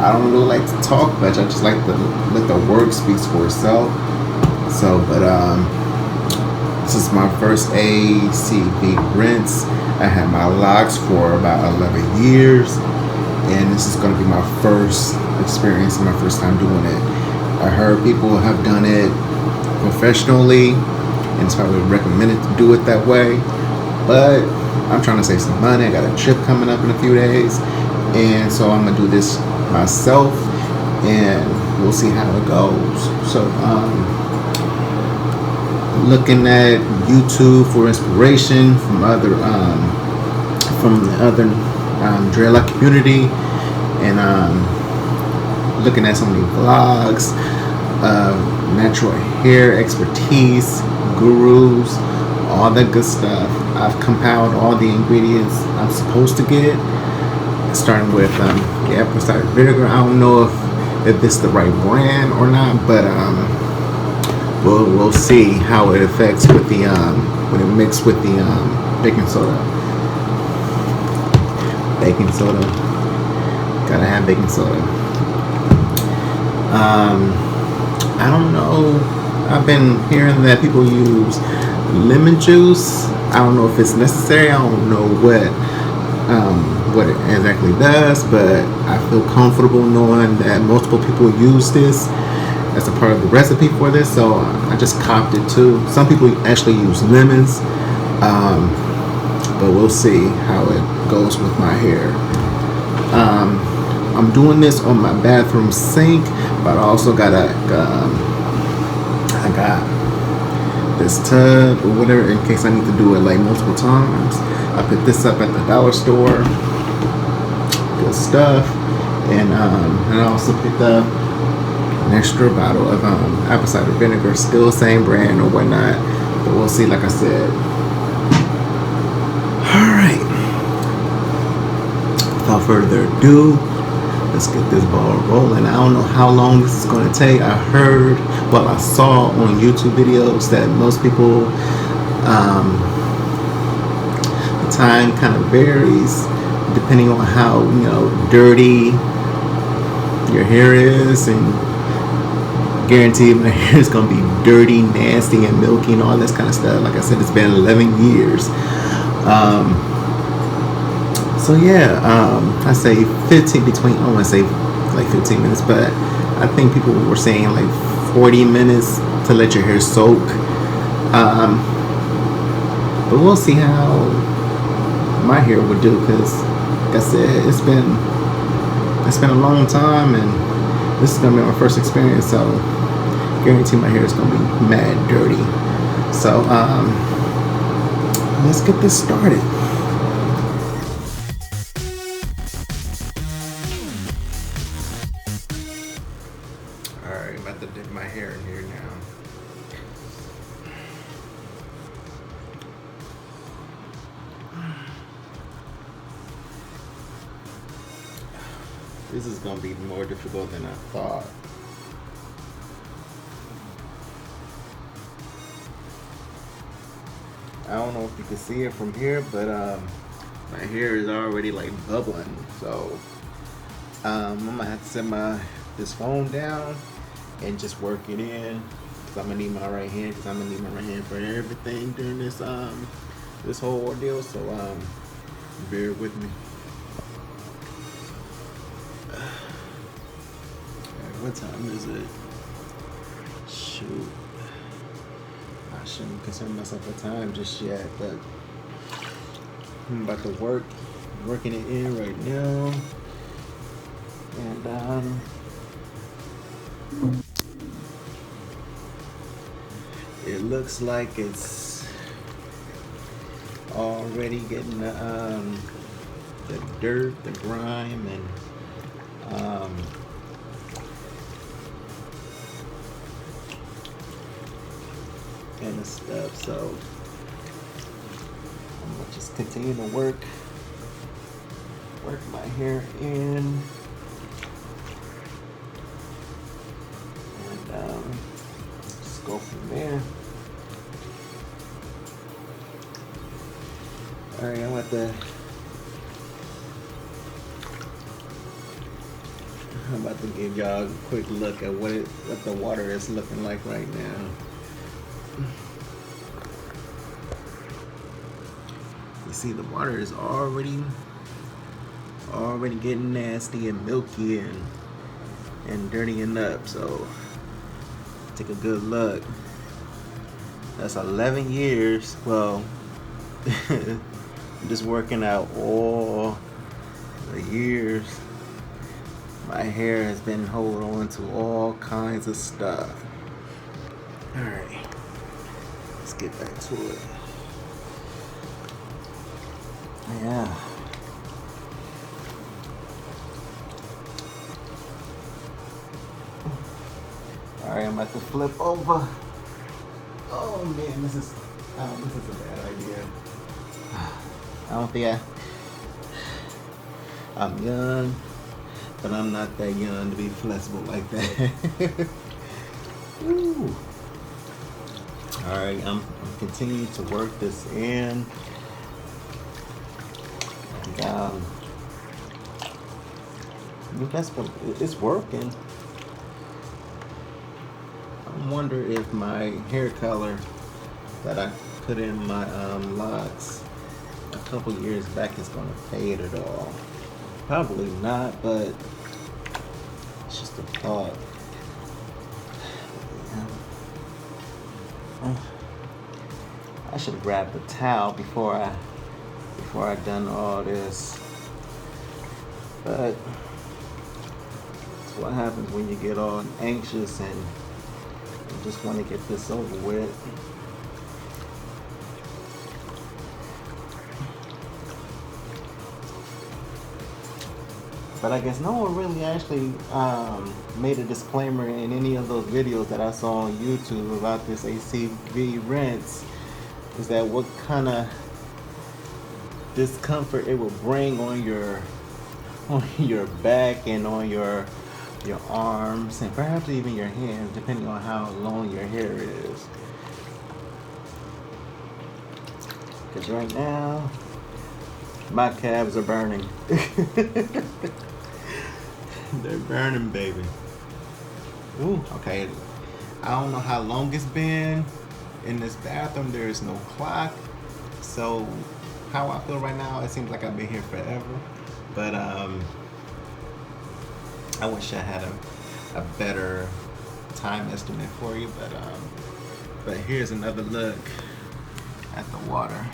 I don't really like to talk much. I just like to let the work speak for itself. So, but this is my first ACV rinse. I had my locks for about 11 years, and this is going to be my first experience and my first time doing it. I heard people have done it professionally, and it's probably recommended to do it that way. But I'm trying to save some money. I got a trip coming up in a few days, and so I'm gonna do this myself, and we'll see how it goes. So, looking at YouTube for inspiration from the other dreadlock community, and looking at some of the vlogs, natural hair expertise, gurus, all that good stuff. I've compiled all the ingredients I'm supposed to get, starting with the apple cider vinegar. I don't know if this is the right brand or not, but we'll see how it affects with the when it mixed with the baking soda. Baking soda, gotta have baking soda. I don't know. I've been hearing that people use lemon juice. I don't know if it's necessary. I don't know what it exactly does, but I feel comfortable knowing that multiple people use this as a part of the recipe for this, so I just copped it too. Some people actually use lemons, but we'll see how it goes with my hair. I'm doing this on my bathroom sink, but I also got I got this tub or whatever in case I need to do it like multiple times. I picked this up at the dollar store. Good stuff. And I also picked up an extra bottle of apple cider vinegar, still same brand or whatnot, but we'll see, like I said. Alright, without further ado, let's get this ball rolling. I don't know how long this is going to take. I saw on YouTube videos that most people, the time kind of varies depending on how, dirty your hair is, and guarantee my hair is going to be dirty, nasty, and milky and all this kind of stuff. Like I said, it's been 11 years. So yeah, I say 15 between, I don't want to say like 15 minutes, but I think people were saying like 40 minutes to let your hair soak. But we'll see how my hair would do, because like I said, it's been a long time, and this is gonna be my first experience, so guarantee my hair is gonna be mad dirty. So let's get this started. Alright, I'm about to dip my hair in here now. This is going to be more difficult than I thought. I don't know if you can see it from here, but my hair is already like bubbling. So I'm going to have to set this phone down and just work it in, because I'm going to need my right hand, because I'm going to need my right hand for everything during this this whole ordeal. So bear with me. What time is it? Shoot. I shouldn't concern myself with time just yet, but I'm about to working it in right now. And it looks like it's already getting the dirt, the grime, and and the stuff. So I'm gonna just continue to work my hair in, and just go from there. All right, I'm at the I'm about to give y'all a quick look at what the water is looking like right now. You see, the water is already getting nasty and milky and dirtying up. So take a good look. That's 11 years. Well, I'm just working out all the years my hair has been holding on to all kinds of stuff. Alright, let's get back to it. Yeah. Alright, I'm about to flip over. Oh man, this is a bad idea. I don't think I'm young, but I'm not that young to be flexible like that. Woo. All right, I'm continuing to work this in. And, it's working. I wonder if my hair color that I put in my locks a couple years back is gonna fade at all. Probably not, but it's just a thought. I should have grabbed a towel before I done all this. But it's what happens when you get all anxious and you just want to get this over with. But I guess no one really actually made a disclaimer in any of those videos that I saw on YouTube about this ACV rinse, is that what kind of discomfort it will bring on your back and on your arms and perhaps even your hands, depending on how long your hair is. Because right now, my calves are burning. They're burning, baby. Ooh, okay. I don't know how long it's been in this bathroom. There is no clock. So how I feel right now, it seems like I've been here forever. But I wish I had a better time estimate for you. But here's another look at the water.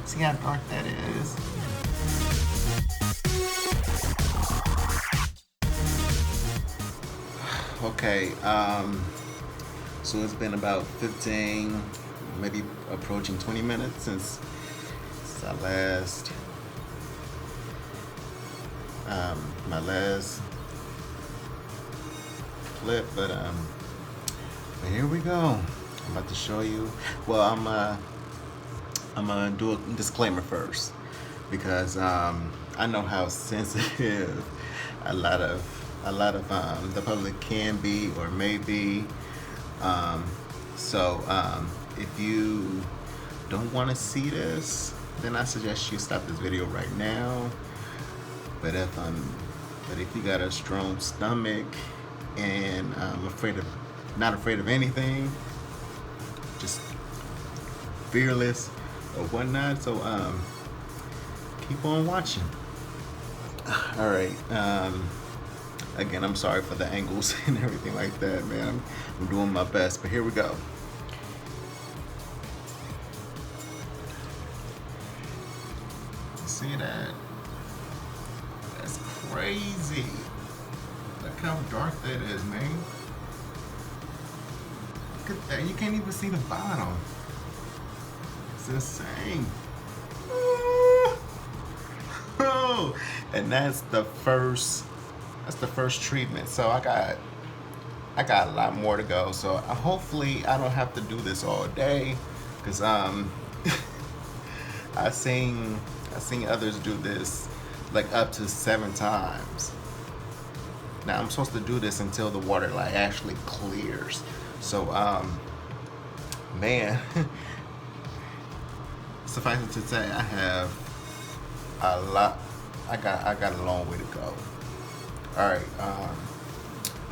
See how dark that is? Okay, so it's been about 15, maybe approaching 20 minutes since I last, my last clip, but here we go. I'm about to show you. Well, I'm gonna do a disclaimer first, because I know how sensitive a lot of the public can be or may be. So if you don't want to see this, then I suggest you stop this video right now. But if you got a strong stomach and not afraid of anything, just fearless or whatnot, so keep on watching. All right. Again, I'm sorry for the angles and everything like that, man. I'm doing my best, but here we go. See that? That's crazy. Look how dark that is, man. Look at that. You can't even see the bottom. It's insane. Oh, and that's the first treatment. So I got a lot more to go. So hopefully I don't have to do this all day, because I seen others do this like up to 7 times. Now I'm supposed to do this until the water like actually clears. So man, suffice it to say, I have a lot. I got a long way to go. All right.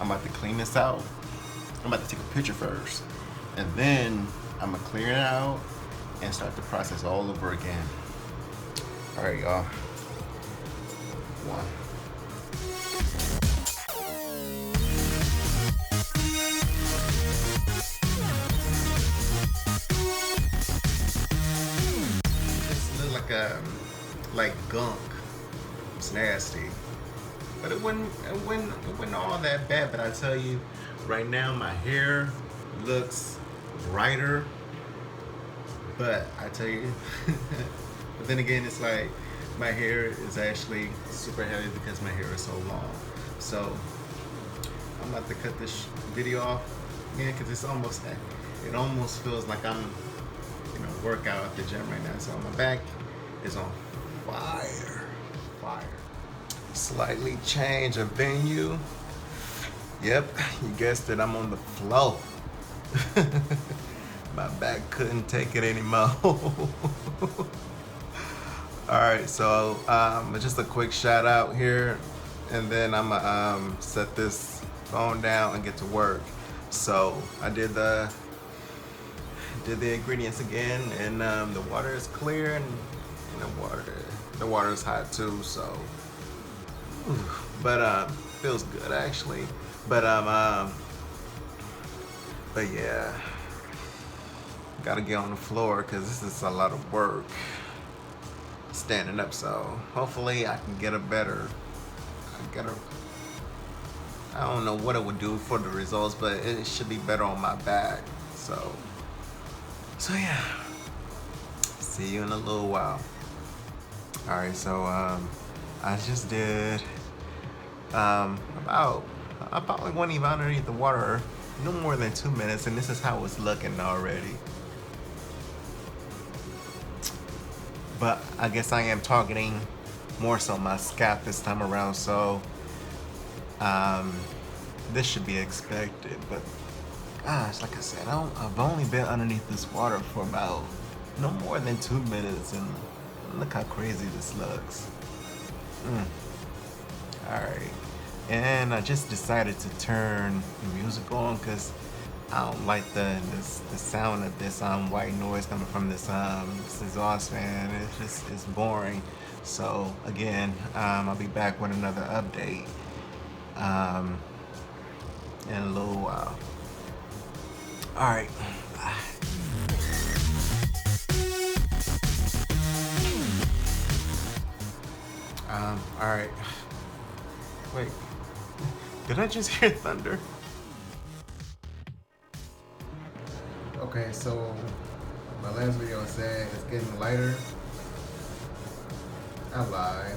I'm about to clean this out. I'm about to take a picture first, and then I'm gonna clear it out and start the process all over again. All right, y'all. One. This look like gunk. It's nasty, but it wasn't all that bad. But I tell you, right now my hair looks brighter. But I tell you, but then again, it's like my hair is actually super heavy because my hair is so long. So I'm about to cut this video off again because it almost feels like I'm workout at the gym right now. So my back is on fire. Slightly change of venue. Yep, you guessed it, I'm on the floor. My back couldn't take it anymore. Alright, so just a quick shout out here, and then I'm gonna set this phone down and get to work. So I did the ingredients again, and the water is clear, and the water is hot too, so but feels good actually. But yeah, gotta get on the floor because this is a lot of work standing up. So hopefully I can get I don't know what it would do for the results, but it should be better on my back. So yeah, see you in a little while. All right, so I just did I probably went even underneath the water no more than 2 minutes, and this is how it's looking already. But I guess I am targeting more so my scalp this time around, so this should be expected. But gosh, like I said, I've only been underneath this water for about no more than 2 minutes, and look how crazy this looks. Alright, and I just decided to turn the music on because I don't like the sound of this white noise coming from this exhaust fan. It's boring. So again, I'll be back with another update in a little while. All right. All right. Wait. Did I just hear thunder? Okay, so my last video said it's getting lighter. I lied.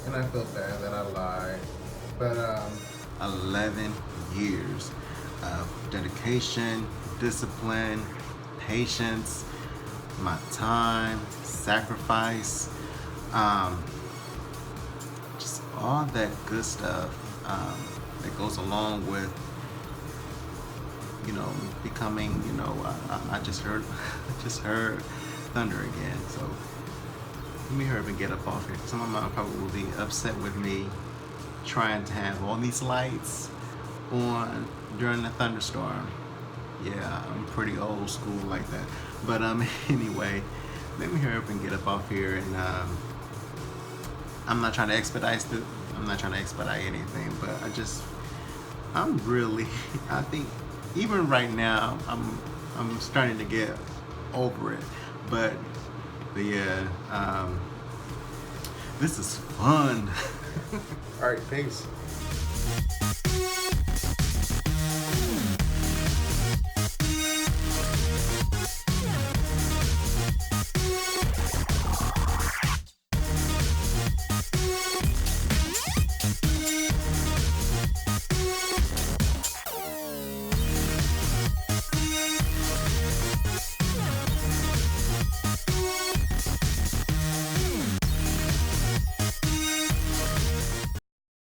And I felt bad that I lied. But 11 years of dedication, discipline, patience, my time, sacrifice, just all that good stuff that goes along with becoming, I just heard thunder again. So let me hurry up and get up off here. Some of my probably will be upset with me trying to have all these lights on during the thunderstorm. Yeah, I'm pretty old school like that. But anyway, let me hurry up and get up off here. And I'm not trying to expedite anything, but I think even right now I'm starting to get over it. But yeah, this is fun. All right, peace.